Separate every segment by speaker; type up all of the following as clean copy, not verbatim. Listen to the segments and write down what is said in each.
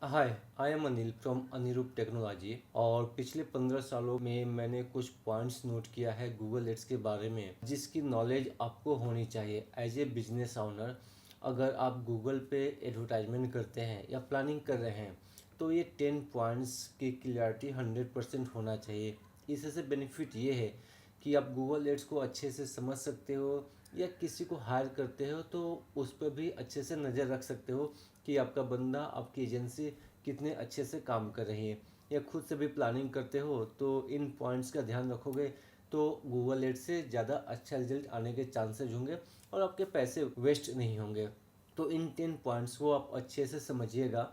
Speaker 1: Hi, I am Anil from Anirup technology. और पिछले 15 सालों में मैंने कुछ पॉइंट्स नोट किया है गूगल एड्स के बारे में, जिसकी नॉलेज आपको होनी चाहिए एज ए बिजनेस ओनर। अगर आप गूगल पे एडवर्टाइजमेंट करते हैं या प्लानिंग कर रहे हैं तो ये 10 पॉइंट्स की क्लियरिटी 100% होना चाहिए। इससे बेनिफिट ये है कि आप गूगल एड्स को अच्छे से समझ सकते हो, या किसी को हायर करते हो तो उस पर भी अच्छे से नज़र रख सकते हो कि आपका बंदा, आपकी एजेंसी कितने अच्छे से काम कर रही है। या खुद से भी प्लानिंग करते हो तो इन पॉइंट्स का ध्यान रखोगे तो गूगल एड्स से ज़्यादा अच्छा रिजल्ट आने के चांसेज होंगे और आपके पैसे वेस्ट नहीं होंगे। तो इन 10 पॉइंट्स को आप अच्छे से समझिएगा,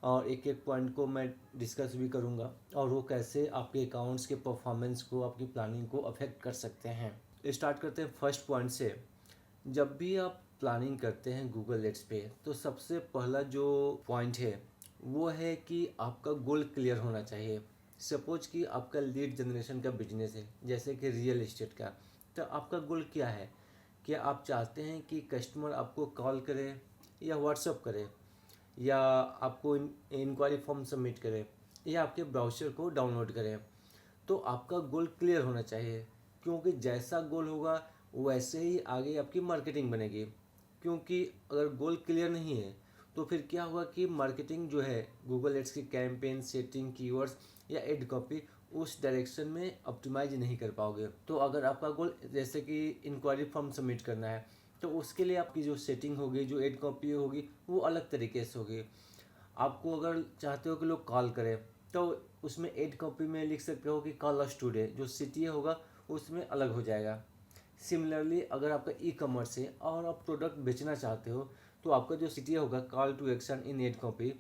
Speaker 1: और एक एक पॉइंट को मैं डिस्कस भी करूँगा, और वो कैसे आपके अकाउंट्स के परफॉर्मेंस को, आपकी प्लानिंग को अफेक्ट कर सकते हैं। स्टार्ट करते हैं फर्स्ट पॉइंट से। जब भी आप प्लानिंग करते हैं गूगल एड्स पे तो सबसे पहला जो पॉइंट है वो है कि आपका गोल क्लियर होना चाहिए। सपोज कि आपका लीड जनरेशन का बिजनेस है, जैसे कि रियल एस्टेट का। तो आपका गोल क्या है? क्या आप चाहते हैं कि कस्टमर आपको कॉल करे या व्हाट्सअप करे, या आपको इंक्वायरी फॉर्म सबमिट करे, या आपके ब्राउज़र को डाउनलोड करें? तो आपका गोल क्लियर होना चाहिए, क्योंकि जैसा गोल होगा वैसे ही आगे आपकी मार्केटिंग बनेगी। क्योंकि अगर गोल क्लियर नहीं है तो फिर क्या होगा कि मार्केटिंग जो है, गूगल एड्स की कैंपेन सेटिंग, कीवर्ड्स या एड कॉपी, उस डायरेक्शन में ऑप्टिमाइज नहीं कर पाओगे। तो अगर आपका गोल जैसे कि इंक्वायरी फॉर्म सबमिट करना है तो उसके लिए आपकी जो सेटिंग होगी, जो एड कॉपी होगी, वो अलग तरीके से होगी। आपको अगर चाहते हो कि लोग कॉल करें तो उसमें एड कॉपी में लिख सकते हो कि कॉल अस टुडे, जो सिटी होगा उसमें अलग हो जाएगा। सिमिलरली अगर आपका ई कॉमर्स है और आप प्रोडक्ट बेचना चाहते हो तो आपका जो सिटी होगा, call to action in ad copy,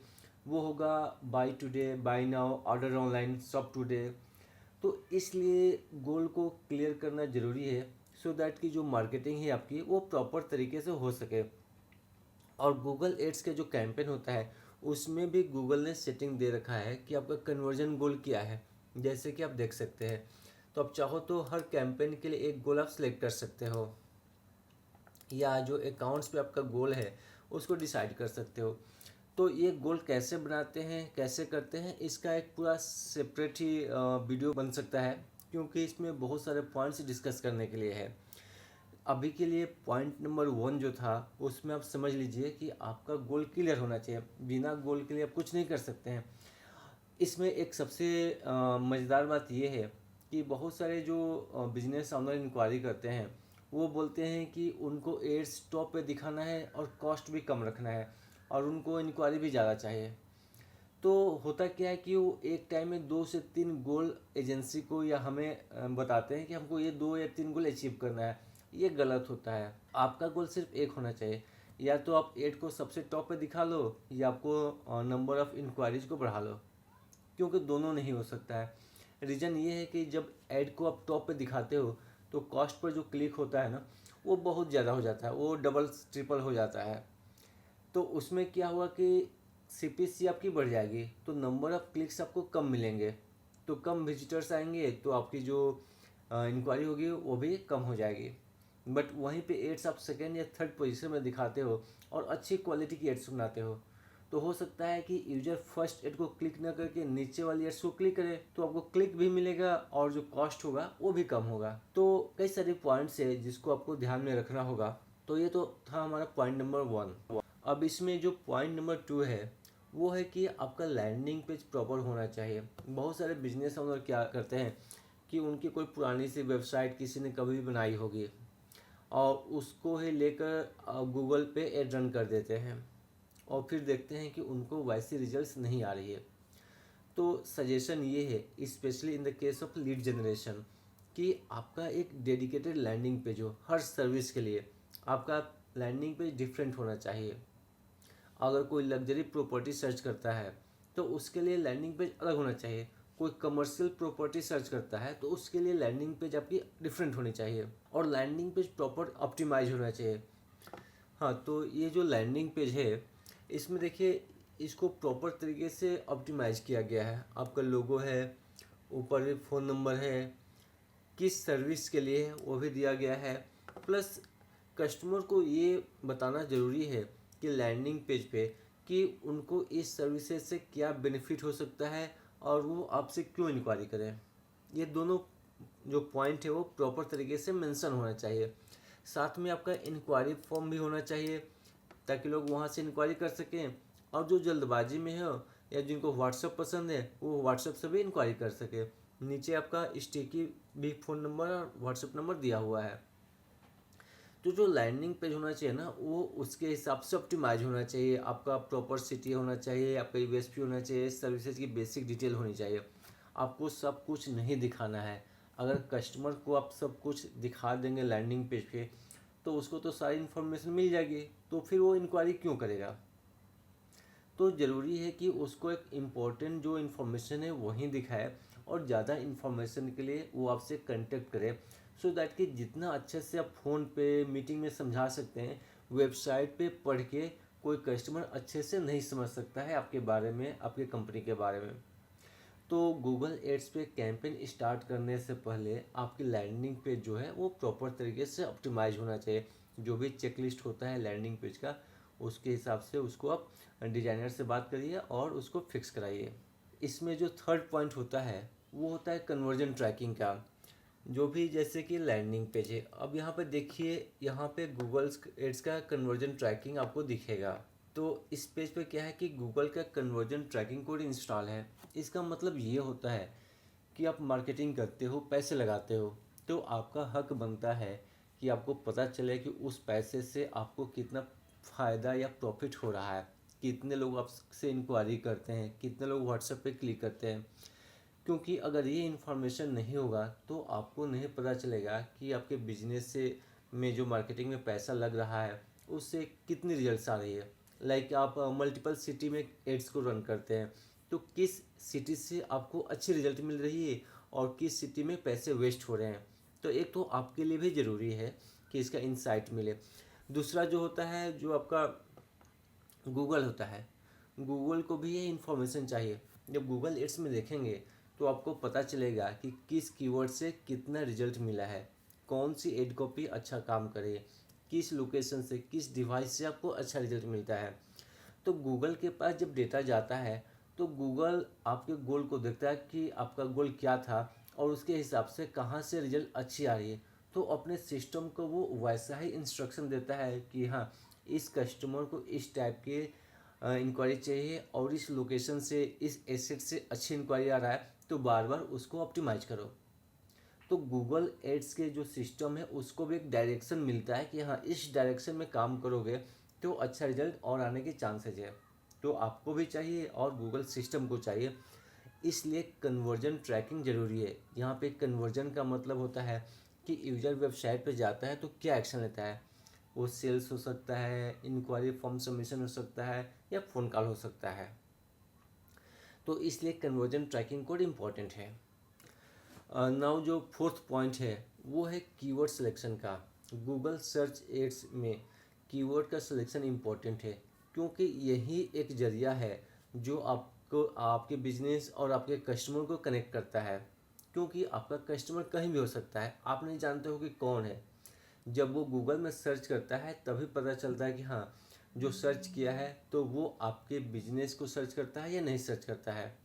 Speaker 1: वो होगा buy today, buy now, order online, shop today. तो इसलिए गोल को क्लियर करना ज़रूरी है, सो दैट कि जो मार्केटिंग है आपकी वो प्रॉपर तरीके से हो सके। और गूगल एड्स के जो कैंपेन होता है उसमें भी गूगल ने सेटिंग दे रखा है कि आपका कन्वर्जन गोल क्या है, जैसे कि आप देख सकते हैं। तो आप चाहो तो हर कैंपेन के लिए एक गोल आप सिलेक्ट कर सकते हो, या जो अकाउंट्स पे आपका गोल है उसको डिसाइड कर सकते हो। तो ये गोल कैसे बनाते हैं, कैसे करते हैं, इसका एक पूरा सेपरेट ही वीडियो बन सकता है, क्योंकि इसमें बहुत सारे पॉइंट्स डिस्कस करने के लिए है। अभी के लिए पॉइंट नंबर 1 जो था उसमें आप समझ लीजिए कि आपका गोल क्लियर होना चाहिए। बिना गोल के लिए आप कुछ नहीं कर सकते हैं। इसमें एक सबसे मज़ेदार बात यह है कि बहुत सारे जो बिजनेस ऑनर इंक्वायरी करते हैं वो बोलते हैं कि उनको एड्स टॉप पे दिखाना है और कॉस्ट भी कम रखना है, और उनको इंक्वायरी भी ज़्यादा चाहिए। तो होता क्या है कि वो एक टाइम में 2 से 3 गोल एजेंसी को या हमें बताते हैं कि हमको ये 2 या 3 गोल अचीव करना है। ये गलत होता है। आपका गोल सिर्फ एक होना चाहिए, या तो आप एड को सबसे टॉप पे दिखा लो, या आपको नंबर ऑफ़ इंक्वायरीज को बढ़ा लो, क्योंकि दोनों नहीं हो सकता है। रीज़न ये है कि जब ऐड को आप टॉप पे दिखाते हो तो कॉस्ट पर जो क्लिक होता है ना, वो बहुत ज़्यादा हो जाता है, वो डबल ट्रिपल हो जाता है। तो उसमें क्या हुआ कि सीपीसी आपकी बढ़ जाएगी, तो नंबर ऑफ़ क्लिक्स आपको कम मिलेंगे, तो कम विजिटर्स आएंगे, तो आपकी जो इंक्वायरी होगी वो भी कम हो जाएगी। बट वहीं पे एड्स आप सेकेंड या थर्ड पोजीशन में दिखाते हो और अच्छी क्वालिटी की एड्स बनाते हो, तो हो सकता है कि यूजर फर्स्ट एड को क्लिक ना करके नीचे वाली एड्स को क्लिक करे, तो आपको क्लिक भी मिलेगा और जो कॉस्ट होगा वो भी कम होगा। तो कई सारे पॉइंट्स है जिसको आपको ध्यान में रखना होगा। तो ये तो था हमारा पॉइंट नंबर 1। अब इसमें जो पॉइंट नंबर 2 है वो है कि आपका लैंडिंग पेज प्रॉपर होना चाहिए। बहुत सारे बिजनेस ओनर क्या करते हैं कि उनकी कोई पुरानी सी वेबसाइट किसी ने कभी बनाई होगी और उसको ही लेकर गूगल पे एड रन कर देते हैं, और फिर देखते हैं कि उनको वैसी रिजल्ट्स नहीं आ रही है। तो सजेशन ये है, specially in the case of lead generation, कि आपका एक डेडिकेटेड लैंडिंग पेज हो हर सर्विस के लिए। आपका लैंडिंग पेज डिफरेंट होना चाहिए। अगर कोई लग्जरी प्रॉपर्टी सर्च करता है तो उसके लिए लैंडिंग पेज अलग होना चाहिए। कोई कमर्शियल प्रॉपर्टी सर्च करता है तो उसके लिए लैंडिंग पेज आपकी डिफरेंट होनी चाहिए, और लैंडिंग पेज प्रॉपर ऑप्टिमाइज होना चाहिए। हाँ, तो ये जो लैंडिंग पेज है इसमें देखिए, इसको प्रॉपर तरीके से ऑप्टिमाइज किया गया है। आपका लोगो है, ऊपर भी फ़ोन नंबर है, किस सर्विस के लिए है वो भी दिया गया है। प्लस कस्टमर को ये बताना ज़रूरी है कि लैंडिंग पेज पे कि उनको इस सर्विसेज से क्या बेनिफिट हो सकता है और वो आपसे क्यों इंक्वायरी करें। ये दोनों जो पॉइंट है वो प्रॉपर तरीके से मेंशन होना चाहिए। साथ में आपका इंक्वायरी फॉर्म भी होना चाहिए ताकि लोग वहाँ से इंक्वायरी कर सकें, और जो जल्दबाजी में है या जिनको व्हाट्सअप पसंद है वो व्हाट्सअप से भी इंक्वायरी कर सके। नीचे आपका स्टिकी भी फ़ोन नंबर और व्हाट्सअप नंबर दिया हुआ है। तो जो लैंडिंग पेज होना चाहिए ना वो उसके हिसाब से ऑप्टिमाइज होना चाहिए। आपका प्रॉपर सिटी होना चाहिए, आपका यूएसपी होना चाहिए, सर्विसेज की बेसिक डिटेल होनी चाहिए। आपको सब कुछ नहीं दिखाना है। अगर कस्टमर को आप सब कुछ दिखा देंगे लैंडिंग पेज पे तो उसको तो सारी इन्फॉर्मेशन मिल जाएगी, तो फिर वो इंक्वायरी क्यों करेगा। तो ज़रूरी है कि उसको एक इम्पोर्टेंट जो इन्फॉर्मेशन है वहीं दिखाए, और ज़्यादा इन्फॉर्मेशन के लिए वो आपसे कांटेक्ट करे, सो दैट कि जितना अच्छे से आप फ़ोन पे मीटिंग में समझा सकते हैं, वेबसाइट पे पढ़ के कोई कस्टमर अच्छे से नहीं समझ सकता है आपके बारे में, आपकी कंपनी के बारे में। तो गूगल एड्स पे कैंपेन स्टार्ट करने से पहले आपकी लैंडिंग पेज जो है वो प्रॉपर तरीके से ऑप्टिमाइज होना चाहिए। जो भी चेकलिस्ट होता है लैंडिंग पेज का, उसके हिसाब से उसको आप डिजाइनर से बात करिए और उसको फिक्स कराइए। इसमें जो थर्ड पॉइंट होता है वो होता है कन्वर्जन ट्रैकिंग का। जो भी जैसे कि लैंडिंग पेज है, अब यहाँ पे देखिए, यहाँ पे गूगल एड्स का कन्वर्जन ट्रैकिंग आपको दिखेगा। तो इस पेज पे क्या है कि गूगल का कन्वर्जन ट्रैकिंग कोड इंस्टॉल है। इसका मतलब ये होता है कि आप मार्केटिंग करते हो, पैसे लगाते हो, तो आपका हक बनता है कि आपको पता चले कि उस पैसे से आपको कितना फ़ायदा या प्रॉफिट हो रहा है, कितने लोग आपसे इंक्वायरी करते हैं, कितने लोग व्हाट्सएप पे क्लिक करते हैं। क्योंकि अगर ये इन्फॉर्मेशन नहीं होगा तो आपको नहीं पता चलेगा कि आपके बिजनेस से में जो मार्केटिंग में पैसा लग रहा है उससे कितनी रिजल्ट्स आ रही है। लाइक आप मल्टीपल सिटी में एड्स को रन करते हैं, तो किस सिटी से आपको अच्छी रिजल्ट मिल रही है और किस सिटी में पैसे वेस्ट हो रहे हैं। तो एक तो आपके लिए भी ज़रूरी है कि इसका इंसाइट मिले। दूसरा जो होता है, जो आपका गूगल होता है, गूगल को भी ये इन्फॉर्मेशन चाहिए। जब गूगल एड्स में देखेंगे तो आपको पता चलेगा कि किस कीवर्ड से कितना रिजल्ट मिला है, कौन सी एड कॉपी अच्छा काम करे, किस लोकेशन से, किस डिवाइस से आपको अच्छा रिजल्ट मिलता है। तो गूगल के पास जब डेटा जाता है तो गूगल आपके गोल को देखता है कि आपका गोल क्या था और उसके हिसाब से कहाँ से रिजल्ट अच्छी आ रही है। तो अपने सिस्टम को वो वैसा ही इंस्ट्रक्शन देता है कि हाँ, इस कस्टमर को इस टाइप के इंक्वायरी चाहिए और इस लोकेशन से, इस एसेट से अच्छी इंक्वायरी आ रहा है, तो बार बार उसको ऑप्टिमाइज करो। तो गूगल एड्स के जो सिस्टम है उसको भी एक डायरेक्शन मिलता है कि हाँ, इस डायरेक्शन में काम करोगे तो अच्छा रिजल्ट और आने के चांसेज है। तो आपको भी चाहिए और गूगल सिस्टम को चाहिए, इसलिए कन्वर्जन ट्रैकिंग ज़रूरी है। यहाँ पे कन्वर्जन का मतलब होता है कि यूज़र वेबसाइट पे जाता है तो क्या एक्शन लेता है। वो सेल्स हो सकता है, इंक्वायरी फॉर्म सबमिशन हो सकता है, या फ़ोन कॉल हो सकता है। तो इसलिए कन्वर्जन ट्रैकिंग कोड इम्पॉर्टेंट है। नाउ जो फोर्थ पॉइंट है वो है कीवर्ड सिलेक्शन का। गूगल सर्च एड्स में कीवर्ड का सिलेक्शन इम्पॉर्टेंट है, क्योंकि यही एक जरिया है जो आपको आपके बिजनेस और आपके कस्टमर को कनेक्ट करता है। क्योंकि आपका कस्टमर कहीं भी हो सकता है, आप नहीं जानते हो कि कौन है। जब वो गूगल में सर्च करता है तभी पता चलता है कि हाँ, जो सर्च किया है तो वो आपके बिजनेस को सर्च करता है या नहीं सर्च करता है,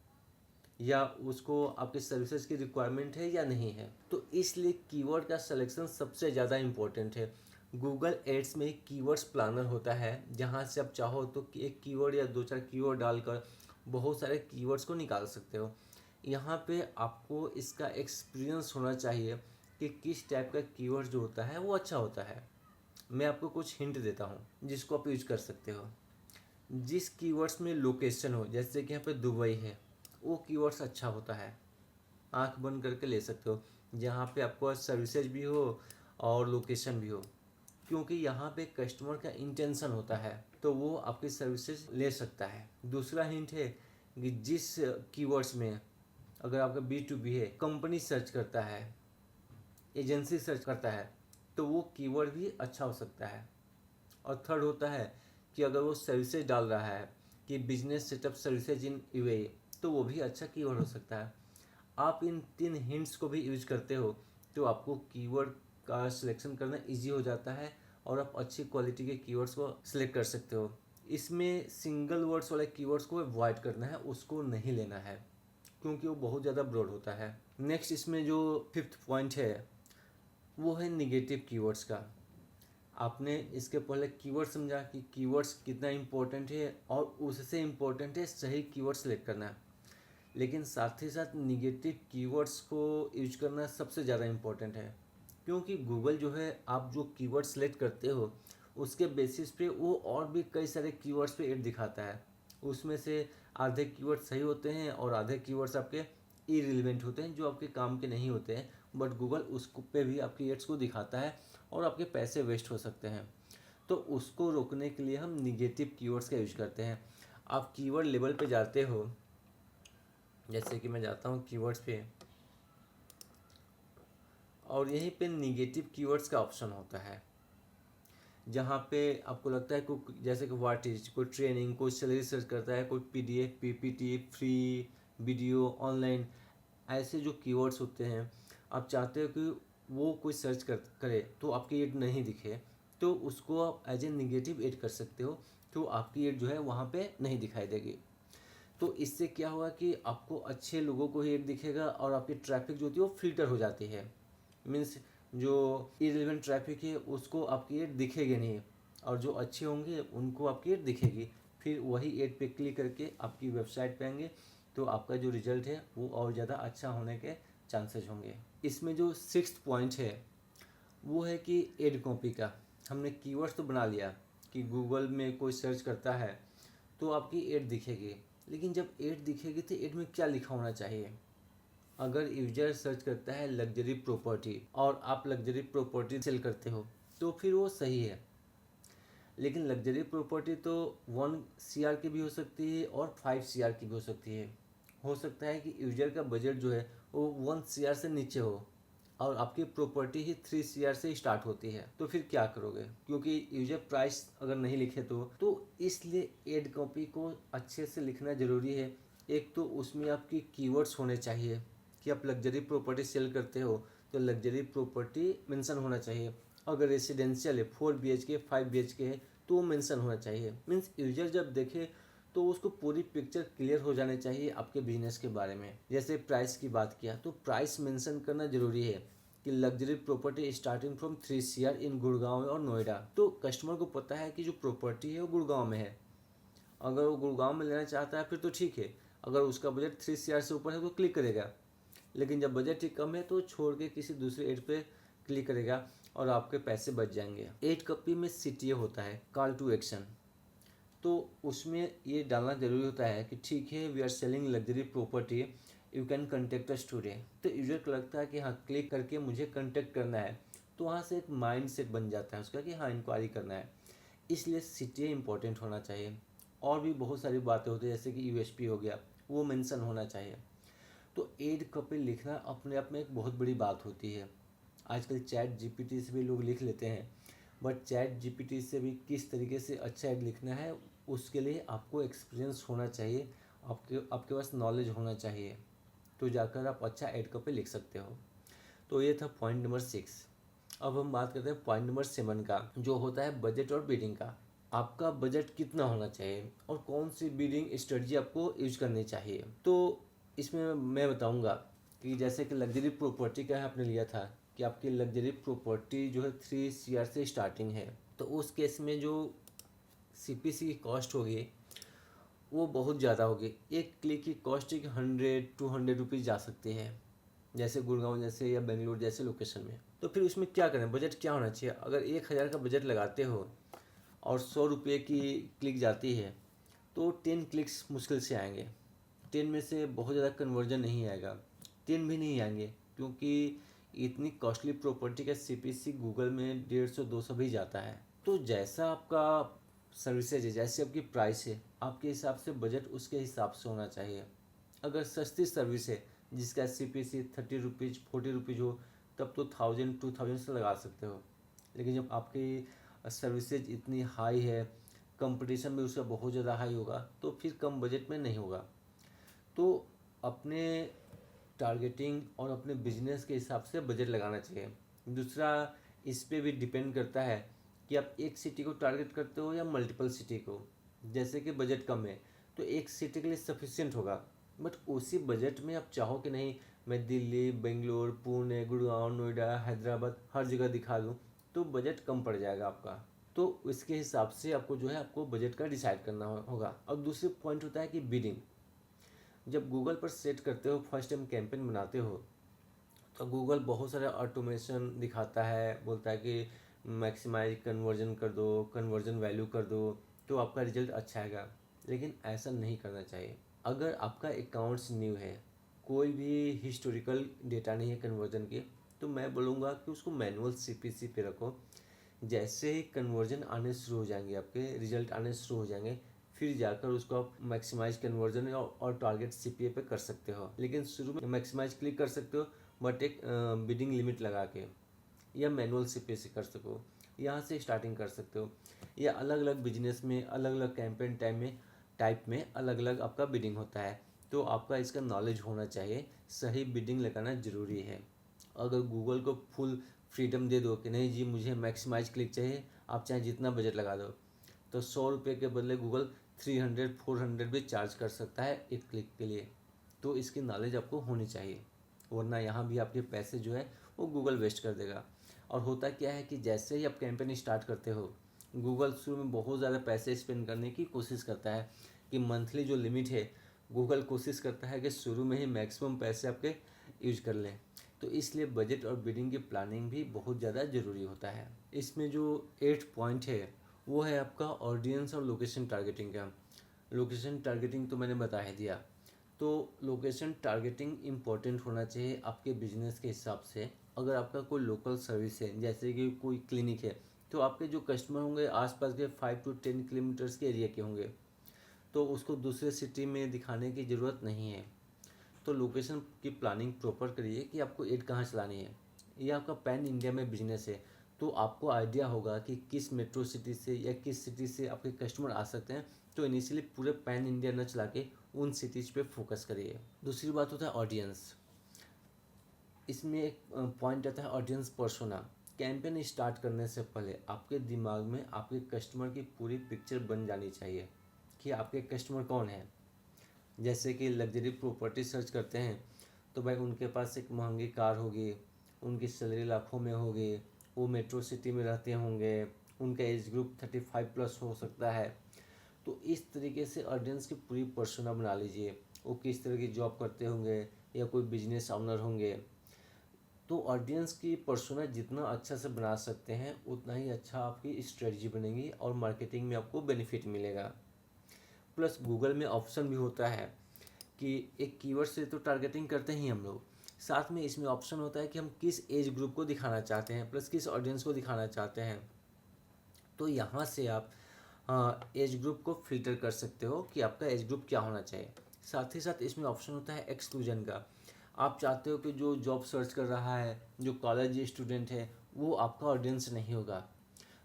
Speaker 1: या उसको आपके सर्विसेज की रिक्वायरमेंट है या नहीं है। तो इसलिए कीवर्ड का सिलेक्शन सबसे ज़्यादा इम्पोर्टेंट है। गूगल एड्स में कीवर्ड्स प्लानर होता है, जहाँ से आप चाहो तो एक कीवर्ड या दो चार कीवर्ड डालकर बहुत सारे कीवर्ड्स को निकाल सकते हो। यहाँ पे आपको इसका एक्सपीरियंस होना चाहिए कि किस टाइप का कीवर्ड जो होता है वो अच्छा होता है। मैं आपको कुछ हिंट देता हूँ जिसको आप यूज कर सकते हो। जिस कीवर्ड्स में लोकेशन हो, जैसे कि यहाँ पे दुबई है, वो कीवर्ड्स अच्छा होता है, आंख बंद करके ले सकते हो। जहाँ पे आपको सर्विसेज भी हो और लोकेशन भी हो, क्योंकि यहाँ पे कस्टमर का इंटेंशन होता है तो वो आपकी सर्विसेज ले सकता है। दूसरा हिंट है कि जिस कीवर्ड्स में, अगर आपका B2B है, कंपनी सर्च करता है, एजेंसी सर्च करता है, तो वो कीवर्ड भी अच्छा हो सकता है। और थर्ड होता है कि अगर वो सर्विसेज डाल रहा है कि business setup services in UAE, तो वो भी अच्छा कीवर्ड हो सकता है। आप इन तीन हिंट्स को भी यूज करते हो तो आपको कीवर्ड का सिलेक्शन करना इजी हो जाता है और आप अच्छी क्वालिटी के कीवर्ड्स को सिलेक्ट कर सकते हो। इसमें सिंगल वर्ड्स वाले कीवर्ड्स को अवॉइड करना है, उसको नहीं लेना है क्योंकि वो बहुत ज़्यादा ब्रॉड होता है। नेक्स्ट इसमें जो फिफ्थ पॉइंट है वो है निगेटिव कीवर्ड्स का। आपने इसके पहले कीवर्ड समझा कि कीवर्ड्स कितना इम्पोर्टेंट है और उससे इम्पोर्टेंट है सही कीवर्ड सेलेक्ट करना, लेकिन साथ ही साथ निगेटिव कीवर्ड्स को यूज करना सबसे ज़्यादा इम्पोर्टेंट है क्योंकि गूगल जो है आप जो कीवर्ड सेलेक्ट करते हो उसके बेसिस पे वो और भी कई सारे कीवर्ड्स पे एड दिखाता है। उसमें से आधे कीवर्ड सही होते हैं और आधे कीवर्ड्स आपके इरिलेवेंट होते हैं जो आपके काम के नहीं होते हैं, बट गूगल उसको पे भी आपकी एड्स को दिखाता है और आपके पैसे वेस्ट हो सकते हैं। तो उसको रोकने के लिए हम निगेटिव कीवर्ड्स का यूज करते हैं। आप कीवर्ड लेवल पे जाते हो, जैसे कि मैं जाता हूँ कीवर्ड्स पे और यहीं पे निगेटिव कीवर्ड्स का ऑप्शन होता है जहाँ पे आपको लगता है कोई जैसे कि व्हाट इज, कोई ट्रेनिंग, कोई सैलरी सर्च करता है, कोई PDF, PPT, free, video, online, ऐसे जो कीवर्ड्स होते हैं आप चाहते हो कि वो कोई सर्च करे तो आपकी एड नहीं दिखे, तो उसको आप एज ए निगेटिव एड कर सकते हो, तो आपकी एड जो है वहाँ पे नहीं दिखाई देगी। तो इससे क्या होगा कि आपको अच्छे लोगों को ही एड दिखेगा और आपकी ट्रैफिक जो होती है वो फिल्टर हो जाती है। मीन्स जो इरेलेवेंट ट्रैफिक है उसको आपकी एड दिखेगी नहीं और जो अच्छे होंगे उनको आपकी एड दिखेगी। फिर वही एड पे क्लिक करके आपकी वेबसाइट पे आएंगे तो आपका जो रिजल्ट है वो और ज़्यादा अच्छा होने के चांसेस होंगे। इसमें जो सिक्स्थ पॉइंट है वो है कि एड कॉपी का। हमने कीवर्ड्स तो बना लिया कि गूगल में कोई सर्च करता है तो आपकी एड दिखेगी, लेकिन जब एड दिखेगी तो एड में क्या लिखा होना चाहिए। अगर यूजर सर्च करता है लग्जरी प्रॉपर्टी और आप लग्जरी प्रॉपर्टी सेल करते हो तो फिर वो सही है, लेकिन लग्जरी प्रॉपर्टी तो 1 CR की भी हो सकती है और 5 CR की भी हो सकती है। हो सकता है कि यूजर का बजट जो है वो 1 CR से नीचे हो और आपकी प्रॉपर्टी ही 3 CR से स्टार्ट होती है, तो फिर क्या करोगे क्योंकि यूजर प्राइस अगर नहीं लिखे तो इसलिए एड कॉपी को अच्छे से लिखना ज़रूरी है। एक तो उसमें आपकी कीवर्ड्स होने चाहिए कि आप लग्जरी प्रॉपर्टी सेल करते हो तो लग्जरी प्रॉपर्टी मेंशन होना चाहिए। अगर रेसिडेंशियल है 4 BHK 5 BHK है तो मेंशन होना चाहिए। मीन्स यूजर जब देखे तो उसको पूरी पिक्चर क्लियर हो जानी चाहिए आपके बिजनेस के बारे में। जैसे प्राइस की बात किया तो प्राइस मेंशन करना जरूरी है कि luxury property starting from 3 CR इन गुड़गांव और नोएडा, तो कस्टमर को पता है कि जो प्रॉपर्टी है वो गुड़गांव में है। अगर वो गुड़गांव में लेना चाहता है फिर तो ठीक है, अगर उसका बजट 3 CR से ऊपर है तो क्लिक करेगा, लेकिन जब बजट ही कम है तो छोड़ के किसी दूसरे एड पे क्लिक करेगा और आपके पैसे बच जाएंगे। एड कॉपी में CTA होता है, कॉल टू एक्शन, तो उसमें ये डालना जरूरी होता है कि ठीक है we are selling luxury property, you can contact us today. तो यूजर को लगता है कि हाँ क्लिक करके मुझे कॉन्टेक्ट करना है, तो वहाँ से एक माइंड सेट बन जाता है उसका कि हाँ इंक्वायरी करना है, इसलिए CTA इंपॉर्टेंट होना चाहिए। और भी बहुत सारी बातें होती है जैसे कि USP हो गया, वो मेंशन होना चाहिए। तो एड कॉपी लिखना अपने आप में एक बहुत बड़ी बात होती है। आजकल ChatGPT से भी लोग लिख लेते हैं, बट ChatGPT से भी किस तरीके से अच्छा एड लिखना है उसके लिए आपको एक्सपीरियंस होना चाहिए, आपके पास नॉलेज होना चाहिए, तो जाकर आप अच्छा एड कॉपी लिख सकते हो। तो ये था पॉइंट नंबर 6। अब हम बात करते हैं पॉइंट नंबर 7 का, जो होता है बजट और बिडिंग का। आपका बजट कितना होना चाहिए और कौन सी बिडिंग स्ट्रेटजी आपको यूज करनी चाहिए। तो इसमें मैं बताऊंगा कि जैसे कि लग्जरी प्रॉपर्टी का आपने लिया था कि आपकी लग्जरी प्रॉपर्टी जो है 3 CR से स्टार्टिंग है, तो उस केस में जो CPC की कॉस्ट होगी वो बहुत ज़्यादा होगी। एक क्लिक की कॉस्ट एक 100-200 रुपीज़ जा सकती है, जैसे गुड़गांव जैसे या बेंगलुरु जैसे लोकेशन में। तो फिर उसमें क्या करें, बजट क्या होना चाहिए। अगर 1000 का बजट लगाते हो और 100 रुपये की क्लिक जाती है तो 10 क्लिक्स मुश्किल से आएंगे। 10 में से बहुत ज़्यादा कन्वर्जन नहीं आएगा, 10 भी नहीं आएंगे क्योंकि इतनी कॉस्टली प्रॉपर्टी का CPC गूगल में 150-200 भी जाता है। तो जैसा आपका सर्विसेज है, जैसे आपकी प्राइस है, आपके हिसाब से बजट उसके हिसाब से होना चाहिए। अगर सस्ती सर्विस है जिसका CPC 30 रुपीज़ 40 रुपीज़ हो तब तो 1000-2000 से लगा सकते हो, लेकिन जब आपकी सर्विसेज इतनी हाई है, कंपटीशन भी उसका बहुत ज़्यादा हाई होगा, तो फिर कम बजट में नहीं होगा। तो अपने टारगेटिंग और अपने बिजनेस के हिसाब से बजट लगाना चाहिए। दूसरा इस पे भी डिपेंड करता है कि आप एक सिटी को टारगेट करते हो या मल्टीपल सिटी को। जैसे कि बजट कम है तो एक सिटी के लिए सफिशिएंट होगा, बट उसी बजट में आप चाहो कि नहीं मैं दिल्ली, बेंगलोर, पुणे, गुड़गांव, नोएडा, हैदराबाद हर जगह दिखा दूँ, तो बजट कम पड़ जाएगा आपका। तो इसके हिसाब से आपको जो है आपको बजट का डिसाइड करना होगा। और दूसरी पॉइंट होता है कि बिडिंग। जब गूगल पर सेट करते हो, फर्स्ट टाइम कैंपेन बनाते हो, तो गूगल बहुत सारे ऑटोमेशन दिखाता है, बोलता है कि मैक्सिमाइज कन्वर्जन कर दो, कन्वर्जन वैल्यू कर दो, तो आपका रिजल्ट अच्छा आएगा। लेकिन ऐसा नहीं करना चाहिए। अगर आपका अकाउंट्स न्यू है, कोई भी हिस्टोरिकल डेटा नहीं है कन्वर्जन की, तो मैं बोलूँगा कि उसको मैनुअल सीपीसी पे रखो। जैसे ही कन्वर्जन आने शुरू हो जाएंगे, आपके रिजल्ट आने शुरू हो जाएंगे, फिर जाकर उसको आप मैक्सिमाइज कन्वर्जन और टारगेट सीपीए पे कर सकते हो। लेकिन शुरू में मैक्सिमाइज क्लिक कर सकते हो, बट एक बिडिंग लिमिट लगा के, या मैनुअल सीपीए से कर सको, यहाँ से स्टार्टिंग कर सकते हो। या अलग अलग बिजनेस में अलग अलग कैंपेन टाइप में अलग अलग आपका बिडिंग होता है, तो आपका इसका नॉलेज होना चाहिए। सही बिडिंग लगाना ज़रूरी है। अगर गूगल को फुल फ्रीडम दे दो कि नहीं जी मुझे मैक्सिमाइज क्लिक चाहिए, आप चाहे जितना बजट लगा दो, तो 100 रुपये के बदले गूगल 300-400 भी चार्ज कर सकता है एक क्लिक के लिए। तो इसकी नॉलेज आपको होनी चाहिए, वरना यहाँ भी आपके पैसे जो है वो गूगल वेस्ट कर देगा। और होता क्या है कि जैसे ही आप कैंपेन स्टार्ट करते हो, गूगल शुरू में बहुत ज़्यादा पैसे स्पेंड करने की कोशिश करता है कि मंथली जो लिमिट है, गूगल कोशिश करता है कि शुरू में ही मैक्सिमम पैसे आपके यूज कर लें। तो इसलिए बजट और बिडिंग की प्लानिंग भी बहुत ज़्यादा ज़रूरी होता है। इसमें जो 8 पॉइंट है वो है आपका ऑडियंस और लोकेशन टारगेटिंग का। लोकेशन टारगेटिंग तो मैंने बता ही दिया। तो लोकेशन टारगेटिंग इम्पोर्टेंट होना चाहिए आपके बिजनेस के हिसाब से। अगर आपका कोई लोकल सर्विस है, जैसे कि कोई क्लिनिक है, तो आपके जो कस्टमर होंगे आसपास के 5 to 10 किलोमीटर्स के एरिया के होंगे, तो उसको दूसरे सिटी में दिखाने की ज़रूरत नहीं है। तो लोकेशन की प्लानिंग प्रॉपर करिए कि आपको एड कहाँ चलानी है। ये आपका पैन इंडिया में बिजनेस है, तो आपको आइडिया होगा कि किस मेट्रो सिटी से या किस सिटी से आपके कस्टमर आ सकते हैं। तो इनिशियली पूरे पैन इंडिया न चला के उन सिटीज़ पे फोकस करिए। दूसरी बात होता है ऑडियंस। इसमें एक पॉइंट आता है ऑडियंस पर्सोना। कैंपेन स्टार्ट करने से पहले आपके दिमाग में आपके कस्टमर की पूरी पिक्चर बन जानी चाहिए कि आपके कस्टमर कौन है। जैसे कि लग्जरी प्रॉपर्टी सर्च करते हैं, तो भाई उनके पास एक महंगी कार होगी, उनकी सैलरी लाखों में होगी, वो मेट्रो सिटी में रहते होंगे, उनका एज ग्रुप 35+ हो सकता है। तो इस तरीके से ऑडियंस की पूरी पर्सोना बना लीजिए। वो किस तरह की जॉब करते होंगे या कोई बिजनेस ऑनर होंगे। तो ऑडियंस की पर्सोना जितना अच्छा से बना सकते हैं, उतना ही अच्छा आपकी स्ट्रेटजी बनेगी और मार्केटिंग में आपको बेनिफिट मिलेगा। प्लस गूगल में ऑप्शन भी होता है कि एक कीवर्ड से तो टारगेटिंग करते ही हम लोग, साथ में इसमें ऑप्शन होता है कि हम किस एज ग्रुप को दिखाना चाहते हैं, प्लस किस ऑडियंस को दिखाना चाहते हैं। तो यहाँ से आप एज ग्रुप को फिल्टर कर सकते हो कि आपका एज ग्रुप क्या होना चाहिए। साथ ही साथ इसमें ऑप्शन होता है एक्सक्लूजन का। आप चाहते हो कि जो जॉब सर्च कर रहा है, जो कॉलेज स्टूडेंट है, वो आपका ऑडियंस नहीं होगा,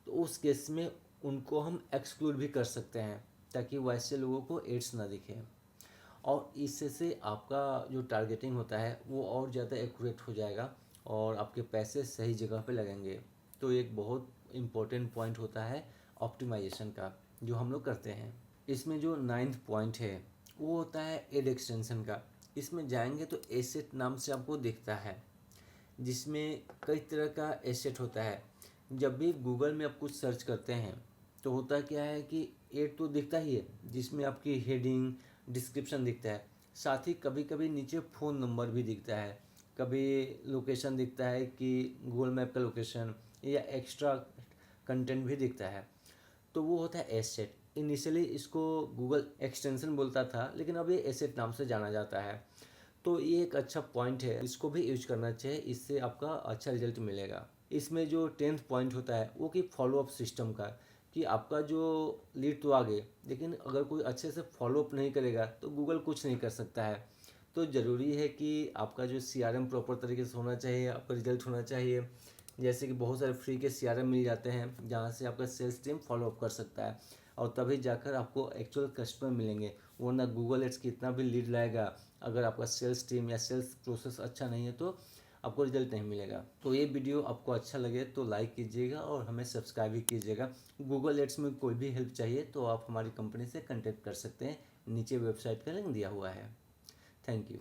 Speaker 1: तो उस केस में उनको हम एक्सक्लूड भी कर सकते हैं, ताकि वैसे लोगों को एड्स ना दिखे। और इससे से आपका जो टारगेटिंग होता है वो और ज़्यादा एक्यूरेट हो जाएगा और आपके पैसे सही जगह पे लगेंगे। तो एक बहुत इम्पोर्टेंट पॉइंट होता है ऑप्टिमाइजेशन का, जो हम लोग करते हैं। इसमें जो 9th पॉइंट है वो होता है एड एक्सटेंशन का। इसमें जाएंगे तो एसेट नाम से आपको दिखता है, जिसमें कई तरह का एसेट होता है। जब भी गूगल में आप कुछ सर्च करते हैं, तो होता क्या है कि एड तो दिखता ही है, जिसमें आपकी हेडिंग, डिस्क्रिप्शन दिखता है, साथ ही कभी कभी नीचे फ़ोन नंबर भी दिखता है, कभी लोकेशन दिखता है कि गूगल मैप का लोकेशन, या एक्स्ट्रा कंटेंट भी दिखता है। तो वो होता है एसेट। इनिशियली इसको गूगल एक्सटेंशन बोलता था, लेकिन अब ये एसेट नाम से जाना जाता है। तो ये एक अच्छा पॉइंट है, इसको भी यूज करना चाहिए, इससे आपका अच्छा रिजल्ट मिलेगा। इसमें जो 10th पॉइंट होता है वो कि फॉलोअप सिस्टम का, कि आपका जो लीड तो आ गए, लेकिन अगर कोई अच्छे से फॉलोअप नहीं करेगा तो गूगल कुछ नहीं कर सकता है। तो ज़रूरी है कि आपका जो CRM प्रॉपर तरीके से होना चाहिए, आपका रिजल्ट होना चाहिए। जैसे कि बहुत सारे फ्री के CRM मिल जाते हैं, जहाँ से आपका सेल्स टीम फॉलोअप कर सकता है, और तभी जाकर आपको एक्चुअल कस्टमर मिलेंगे। वरना गूगल एड्स कितना भी लीड लाएगा, अगर आपका सेल्स टीम या सेल्स प्रोसेस अच्छा नहीं है, तो आपको रिजल्ट नहीं मिलेगा। तो ये वीडियो आपको अच्छा लगे तो लाइक कीजिएगा और हमें सब्सक्राइब भी कीजिएगा। गूगल एड्स में कोई भी हेल्प चाहिए तो आप हमारी कंपनी से कॉन्टेक्ट कर सकते हैं, नीचे वेबसाइट का लिंक दिया हुआ है। Thank you.